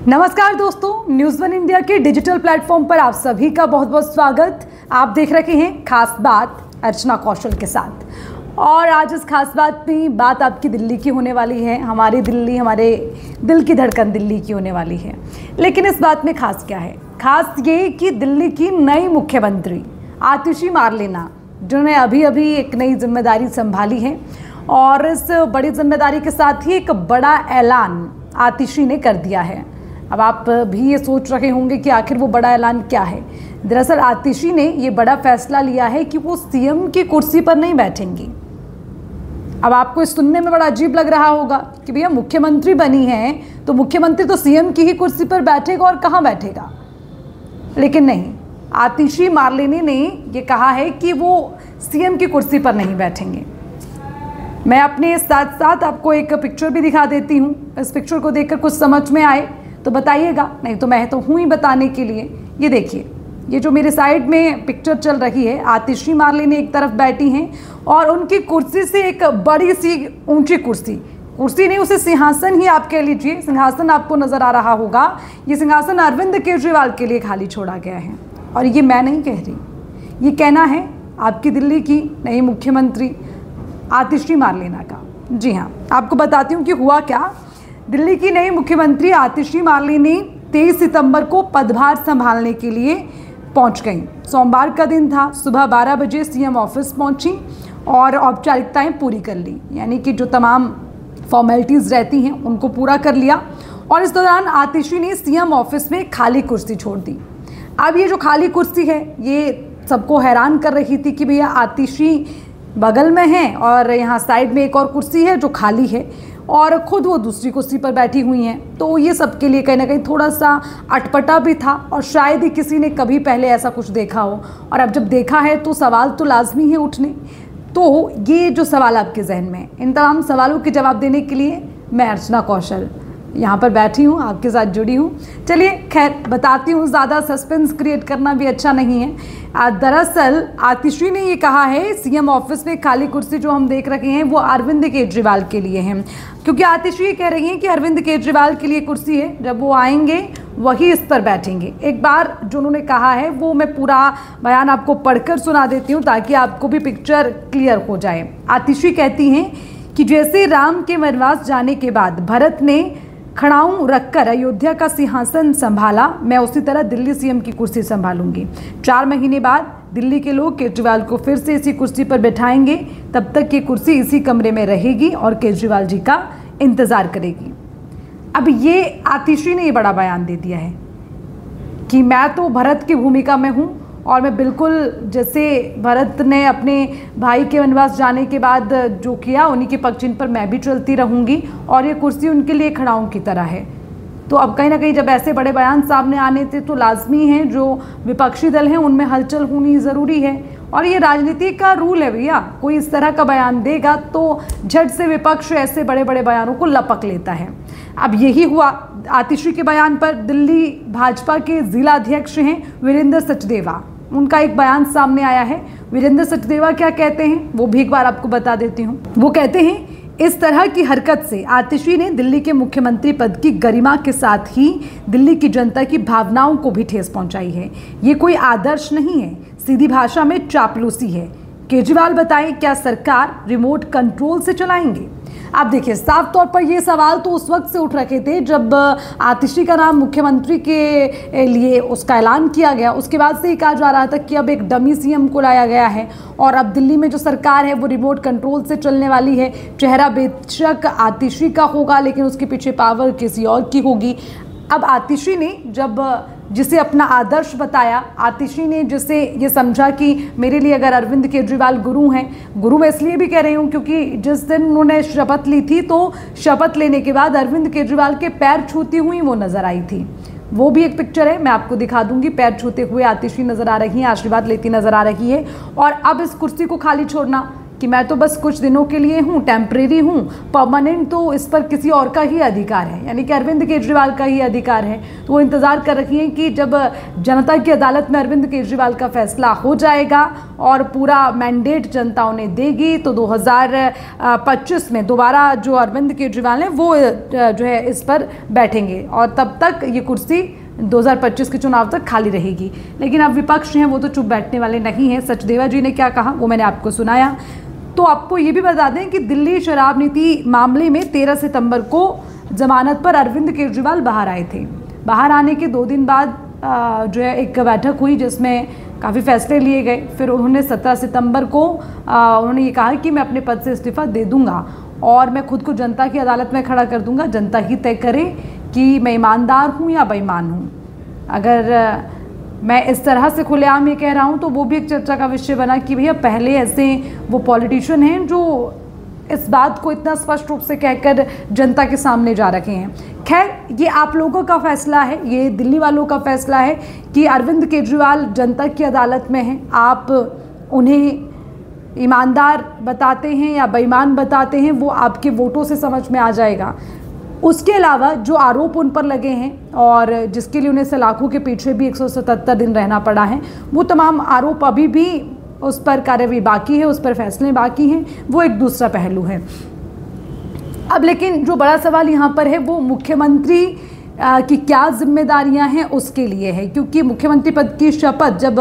नमस्कार दोस्तों, news one India के डिजिटल प्लेटफॉर्म पर आप सभी का बहुत बहुत स्वागत। आप देख रहे हैं खास बात अर्चना कौशल के साथ। और आज इस खास बात में बात आपकी दिल्ली की होने वाली है। हमारी दिल्ली, हमारे दिल की धड़कन दिल्ली की होने वाली है। लेकिन इस बात में खास क्या है? खास ये कि दिल्ली की नई मुख्यमंत्री आतिशी मार्लेना, जिन्होंने अभी अभी एक नई जिम्मेदारी संभाली है, और इस बड़ी जिम्मेदारी के साथ ही एक बड़ा ऐलान आतिशी ने कर दिया है। अब आप भी ये सोच रहे होंगे कि आखिर वो बड़ा ऐलान क्या है। दरअसल आतिशी ने ये बड़ा फैसला लिया है कि वो सीएम की कुर्सी पर नहीं बैठेंगी। अब आपको इस सुनने में बड़ा अजीब लग रहा होगा कि भैया मुख्यमंत्री बनी है तो मुख्यमंत्री तो सीएम की ही कुर्सी पर बैठेगा और कहाँ बैठेगा। लेकिन नहीं, आतिशी मार्लेना ने ये कहा है कि वो सीएम की कुर्सी पर नहीं बैठेंगे। मैं अपने साथ साथ आपको एक पिक्चर भी दिखा देती हूँ। इस पिक्चर को देखकर कुछ समझ में आए तो बताइएगा, नहीं तो मैं तो हूँ ही बताने के लिए। ये देखिए, ये जो मेरे साइड में पिक्चर चल रही है, आतिशी मार्लेना एक तरफ बैठी हैं और उनकी कुर्सी से एक बड़ी सी ऊंची कुर्सी नहीं, उसे सिंहासन ही आप कह लीजिए, सिंहासन आपको नजर आ रहा होगा। ये सिंहासन अरविंद केजरीवाल के लिए खाली छोड़ा गया है। और ये मैं नहीं कह रही, ये कहना है आपकी दिल्ली की नई मुख्यमंत्री आतिशी मार्लेना का। जी हाँ, आपको बताती हूँ कि हुआ क्या। दिल्ली की नई मुख्यमंत्री आतिशी मार्लेना 23 सितंबर को पदभार संभालने के लिए पहुंच गई। सोमवार का दिन था। सुबह 12 बजे सीएम ऑफिस पहुंची और औपचारिकताएं पूरी कर ली, यानी कि जो तमाम फॉर्मेलिटीज़ रहती हैं उनको पूरा कर लिया। और इस दौरान आतिशी ने सीएम ऑफिस में खाली कुर्सी छोड़ दी। अब ये जो खाली कुर्सी है, ये सबको हैरान कर रही थी कि भैया आतिशी बगल में है और यहाँ साइड में एक और कुर्सी है जो खाली है, और खुद वो दूसरी कुर्सी पर बैठी हुई हैं। तो ये सबके लिए कहीं ना कहीं थोड़ा सा अटपटा भी था, और शायद ही किसी ने कभी पहले ऐसा कुछ देखा हो। और अब जब देखा है तो सवाल तो लाजमी है उठने। तो ये जो सवाल आपके जहन में, इन तमाम सवालों के जवाब देने के लिए मैं अर्चना कौशल यहाँ पर बैठी हूँ, आपके साथ जुड़ी हूँ। चलिए खैर बताती हूँ, ज़्यादा सस्पेंस क्रिएट करना भी अच्छा नहीं है। दरअसल आतिशी ने ये कहा है सीएम ऑफिस में खाली कुर्सी जो हम देख रहे हैं वो अरविंद केजरीवाल के लिए है, क्योंकि आतिशी ये कह रही हैं कि अरविंद केजरीवाल के लिए कुर्सी है, जब वो आएंगे वही इस पर बैठेंगे। एक बार जो उन्होंने कहा है वो मैं पूरा बयान आपको पढ़कर सुना देती हूँ ताकि आपको भी पिक्चर क्लियर हो जाए। आतिशी कहती हैं कि जैसे राम के वनवास जाने के बाद भरत ने खड़ाऊं रखकर अयोध्या का सिंहासन संभाला, मैं उसी तरह दिल्ली सीएम की कुर्सी संभालूंगी। 4 महीने बाद दिल्ली के लोग केजरीवाल को फिर से इसी कुर्सी पर बैठाएंगे, तब तक ये कुर्सी इसी कमरे में रहेगी और केजरीवाल जी का इंतजार करेगी। अब ये आतिशी ने ये बड़ा बयान दे दिया है कि मैं तो भरत की भूमिका में हूँ, और मैं बिल्कुल जैसे भरत ने अपने भाई के वनवास जाने के बाद जो किया उन्हीं के पक्षचिन्ह पर मैं भी चलती रहूँगी, और ये कुर्सी उनके लिए खड़ाऊं की तरह है। तो अब कहीं ना कहीं जब ऐसे बड़े बयान सामने आने थे तो लाजमी है जो विपक्षी दल हैं उनमें हलचल होनी ज़रूरी है। और ये राजनीति का रूल है भैया, कोई इस तरह का बयान देगा तो झट से विपक्ष ऐसे बड़े बड़े बयानों को लपक लेता है। अब यही हुआ आतिशी के बयान पर। दिल्ली भाजपा के जिला अध्यक्ष हैं वीरेंद्र सचदेवा, उनका एक बयान सामने आया है। वीरेंद्र सचदेवा क्या कहते हैं वो भी एक बार आपको बता देती हूँ। वो कहते हैं, इस तरह की हरकत से आतिशी ने दिल्ली के मुख्यमंत्री पद की गरिमा के साथ ही दिल्ली की जनता की भावनाओं को भी ठेस पहुंचाई है। ये कोई आदर्श नहीं है, सीधी भाषा में चापलूसी है। केजरीवाल बताएं, क्या सरकार रिमोट कंट्रोल से चलाएंगे? आप देखिए, साफ तौर पर ये सवाल तो उस वक्त से उठ रखे थे जब आतिशी का नाम मुख्यमंत्री के लिए उसका ऐलान किया गया। उसके बाद से ही कहा जा रहा था कि अब एक डमी सीएम को लाया गया है, और अब दिल्ली में जो सरकार है वो रिमोट कंट्रोल से चलने वाली है। चेहरा बेशक आतिशी का होगा, लेकिन उसके पीछे पावर किसी और की होगी। अब आतिशी ने जब जिसे अपना आदर्श बताया, आतिशी ने जिसे ये समझा कि मेरे लिए अगर अरविंद केजरीवाल गुरु हैं, गुरु मैं इसलिए भी कह रही हूँ क्योंकि जिस दिन उन्होंने शपथ ली थी तो शपथ लेने के बाद अरविंद केजरीवाल के पैर छूती हुई वो नजर आई थी। वो भी एक पिक्चर है, मैं आपको दिखा दूंगी। पैर छूते हुए आतिशी नजर आ रही हैं, आशीर्वाद लेती नजर आ रही है। और अब इस कुर्सी को खाली छोड़ना कि मैं तो बस कुछ दिनों के लिए हूँ, टेम्परेरी हूँ, परमानेंट तो इस पर किसी और का ही अधिकार है, यानी कि अरविंद केजरीवाल का ही अधिकार है। तो वो इंतज़ार कर रही हैं कि जब जनता की अदालत में अरविंद केजरीवाल का फैसला हो जाएगा और पूरा मैंडेट जनता उन्हें देगी तो 2025 में दोबारा जो अरविंद केजरीवाल हैं वो जो है इस पर बैठेंगे और तब तक ये कुर्सी 2025 के चुनाव तक खाली रहेगी। लेकिन अब विपक्ष हैं वो तो चुप बैठने वाले नहीं हैं। सचदेवा जी ने क्या कहा वो मैंने आपको सुनाया। तो आपको ये भी बता दें कि दिल्ली शराब नीति मामले में 13 सितंबर को जमानत पर अरविंद केजरीवाल बाहर आए थे। बाहर आने के 2 दिन बाद जो है एक बैठक हुई जिसमें काफ़ी फैसले लिए गए। फिर उन्होंने 17 सितंबर को उन्होंने ये कहा कि मैं अपने पद से इस्तीफा दे दूंगा और मैं खुद को जनता की अदालत में खड़ा कर दूंगा, जनता ही तय करे कि मैं ईमानदार हूँ या बेईमान हूँ। अगर मैं इस तरह से खुलेआम ये कह रहा हूँ तो वो भी एक चर्चा का विषय बना कि भैया पहले ऐसे वो पॉलिटिशियन हैं जो इस बात को इतना स्पष्ट रूप से कहकर जनता के सामने जा रखे हैं। खैर ये आप लोगों का फैसला है, ये दिल्ली वालों का फैसला है कि अरविंद केजरीवाल जनता की अदालत में हैं, आप उन्हें ईमानदार बताते हैं या बेईमान बताते हैं वो आपके वोटों से समझ में आ जाएगा। उसके अलावा जो आरोप उन पर लगे हैं और जिसके लिए उन्हें सलाखों के पीछे भी 177 दिन रहना पड़ा है, वो तमाम आरोप अभी भी उस पर कार्यवाही बाकी है, उस पर फैसले बाकी हैं, वो एक दूसरा पहलू है। अब लेकिन जो बड़ा सवाल यहाँ पर है वो मुख्यमंत्री की क्या जिम्मेदारियां हैं उसके लिए है, क्योंकि मुख्यमंत्री पद की शपथ जब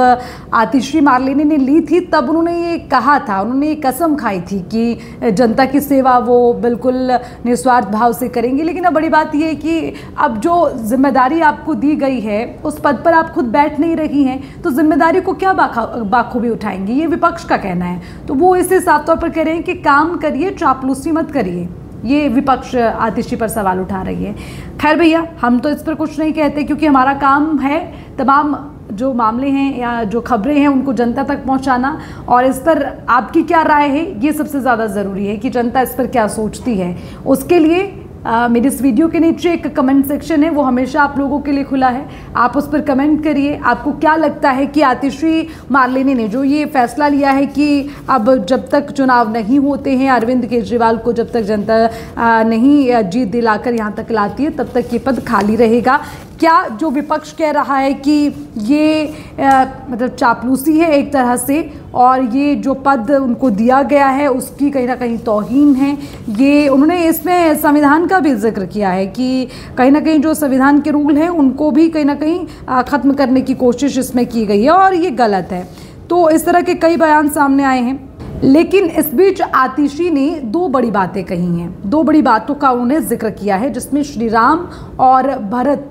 आतिशी मारलेने ने ली थी तब उन्होंने ये कहा था, उन्होंने ये कसम खाई थी कि जनता की सेवा वो बिल्कुल निस्वार्थ भाव से करेंगे। लेकिन अब बड़ी बात ये है कि अब जो जिम्मेदारी आपको दी गई है उस पद पर आप खुद बैठ नहीं रही हैं तो जिम्मेदारी को क्या बाखूबी उठाएंगी, ये विपक्ष का कहना है। तो वो इसे साफ तौर पर कह रहे हैं कि काम करिए, चापलूसी मत करिए। ये विपक्ष आतिशी पर सवाल उठा रही है। खैर भैया हम तो इस पर कुछ नहीं कहते क्योंकि हमारा काम है तमाम जो मामले हैं या जो खबरें हैं उनको जनता तक पहुंचाना, और इस पर आपकी क्या राय है ये सबसे ज़्यादा ज़रूरी है कि जनता इस पर क्या सोचती है। उसके लिए मेरे इस वीडियो के नीचे एक कमेंट सेक्शन है, वो हमेशा आप लोगों के लिए खुला है, आप उस पर कमेंट करिए। आपको क्या लगता है कि आतिशी मारलेने ने जो ये फैसला लिया है कि अब जब तक चुनाव नहीं होते हैं, अरविंद केजरीवाल को जब तक जनता नहीं जीत दिलाकर यहाँ तक लाती है तब तक ये पद खाली रहेगा, क्या जो विपक्ष कह रहा है कि ये मतलब चापलूसी है एक तरह से और ये जो पद उनको दिया गया है उसकी कहीं ना कहीं तौहीन है। ये उन्होंने इसमें संविधान का भी जिक्र किया है कि कहीं ना कहीं जो संविधान के रूल हैं उनको भी कहीं ना कहीं ख़त्म करने की कोशिश इसमें की गई है और ये गलत है। तो इस तरह के कई बयान सामने आए हैं। लेकिन इस बीच आतिशी ने 2 बड़ी बातें कही हैं, 2 बड़ी बातों का उन्होंने जिक्र किया है जिसमें श्री राम और भरत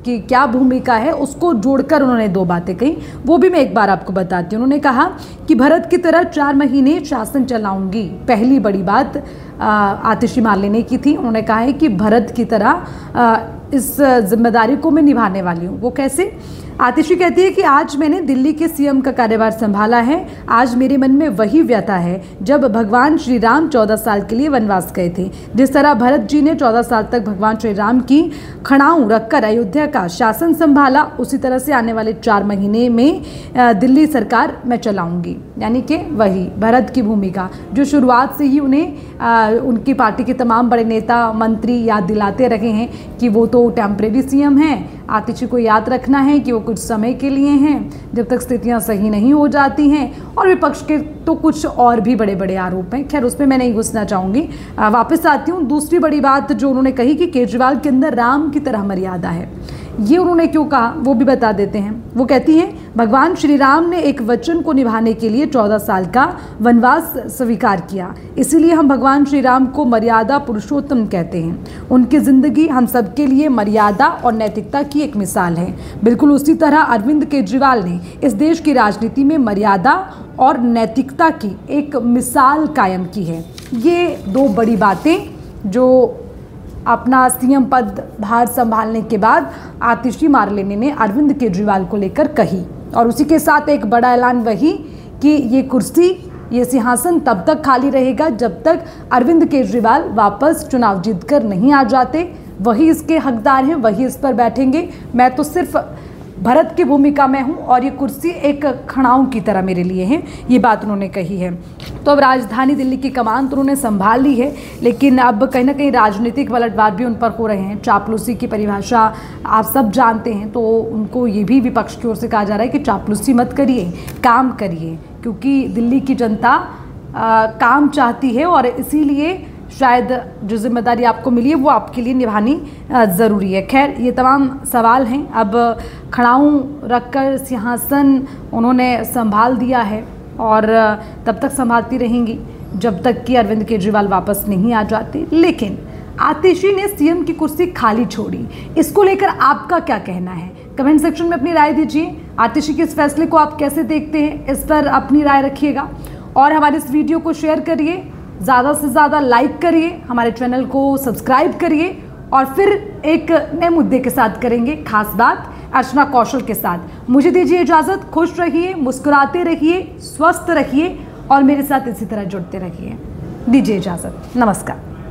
की क्या भूमिका है उसको जोड़कर उन्होंने 2 बातें कही, वो भी मैं एक बार आपको बताती हूँ। उन्होंने कहा कि भरत की तरह 4 महीने शासन चलाऊंगी। पहली बड़ी बात आतिशी मारलेने की थी। उन्होंने कहा है कि भरत की तरह इस जिम्मेदारी को मैं निभाने वाली हूँ। वो कैसे? आतिशी कहती है कि आज मैंने दिल्ली के सीएम का कार्यभार संभाला है, आज मेरे मन में वही व्यथा है जब भगवान श्री राम 14 साल के लिए वनवास गए थे। जिस तरह भरत जी ने 14 साल तक भगवान श्री राम की खड़ाऊं रखकर अयोध्या का शासन संभाला, उसी तरह से आने वाले 4 महीने में दिल्ली सरकार मैं चलाऊंगी। यानी कि वही भरत की भूमिका जो शुरुआत से ही उन्हें उनकी पार्टी के तमाम बड़े नेता मंत्री याद दिलाते रहे हैं कि वो तो टेम्परेरी सीएम हैं। आतिशी को याद रखना है कि वो कुछ समय के लिए हैं जब तक स्थितियां सही नहीं हो जाती हैं। और विपक्ष के तो कुछ और भी बड़े बड़े आरोप हैं, खैर उसमें मैं नहीं घुसना चाहूँगी। वापस आती हूँ। दूसरी बड़ी बात जो उन्होंने कही कि केजरीवाल के अंदर राम की तरह मर्यादा है, ये उन्होंने क्यों कहा वो भी बता देते हैं। वो कहती हैं भगवान श्री राम ने एक वचन को निभाने के लिए 14 साल का वनवास स्वीकार किया, इसीलिए हम भगवान श्री राम को मर्यादा पुरुषोत्तम कहते हैं। उनकी जिंदगी हम सबके लिए मर्यादा और नैतिकता की एक मिसाल है। बिल्कुल उसी तरह अरविंद केजरीवाल ने इस देश की राजनीति में मर्यादा और नैतिकता की एक मिसाल कायम की है। ये 2 बड़ी बातें जो अपना सीएम पद भार संभालने के बाद आतिशी मारलेने ने अरविंद केजरीवाल को लेकर कही, और उसी के साथ एक बड़ा ऐलान वही कि ये कुर्सी, ये सिंहासन तब तक खाली रहेगा जब तक अरविंद केजरीवाल वापस चुनाव जीतकर नहीं आ जाते। वही इसके हकदार हैं, वही इस पर बैठेंगे। मैं तो सिर्फ भरत की भूमिका में हूँ और ये कुर्सी एक खड़ाऊं की तरह मेरे लिए है, ये बात उन्होंने कही है। तो अब राजधानी दिल्ली की कमान तो उन्होंने संभाल ली है, लेकिन अब कहीं ना कहीं राजनीतिक पलटवार भी उन पर हो रहे हैं। चापलूसी की परिभाषा आप सब जानते हैं, तो उनको ये भी विपक्ष की ओर से कहा जा रहा है कि चापलूसी मत करिए, काम करिए, क्योंकि दिल्ली की जनता काम चाहती है और इसीलिए शायद जो जिम्मेदारी आपको मिली है वो आपके लिए निभानी ज़रूरी है। खैर, ये तमाम सवाल हैं। अब खड़ाऊं रखकर सिंहासन उन्होंने संभाल दिया है और तब तक संभालती रहेंगी जब तक कि अरविंद केजरीवाल वापस नहीं आ जाते। लेकिन आतिशी ने सीएम की कुर्सी खाली छोड़ी, इसको लेकर आपका क्या कहना है? कमेंट सेक्शन में अपनी राय दीजिए। आतिशी के इस फैसले को आप कैसे देखते हैं, इस पर अपनी राय रखिएगा और हमारे इस वीडियो को शेयर करिए, ज़्यादा से ज़्यादा लाइक करिए, हमारे चैनल को सब्सक्राइब करिए और फिर एक नए मुद्दे के साथ करेंगे खास बात अर्चना कौशल के साथ। मुझे दीजिए इजाज़त। खुश रहिए, मुस्कुराते रहिए, स्वस्थ रहिए और मेरे साथ इसी तरह जुड़ते रहिए। दीजिए इजाज़त। नमस्कार।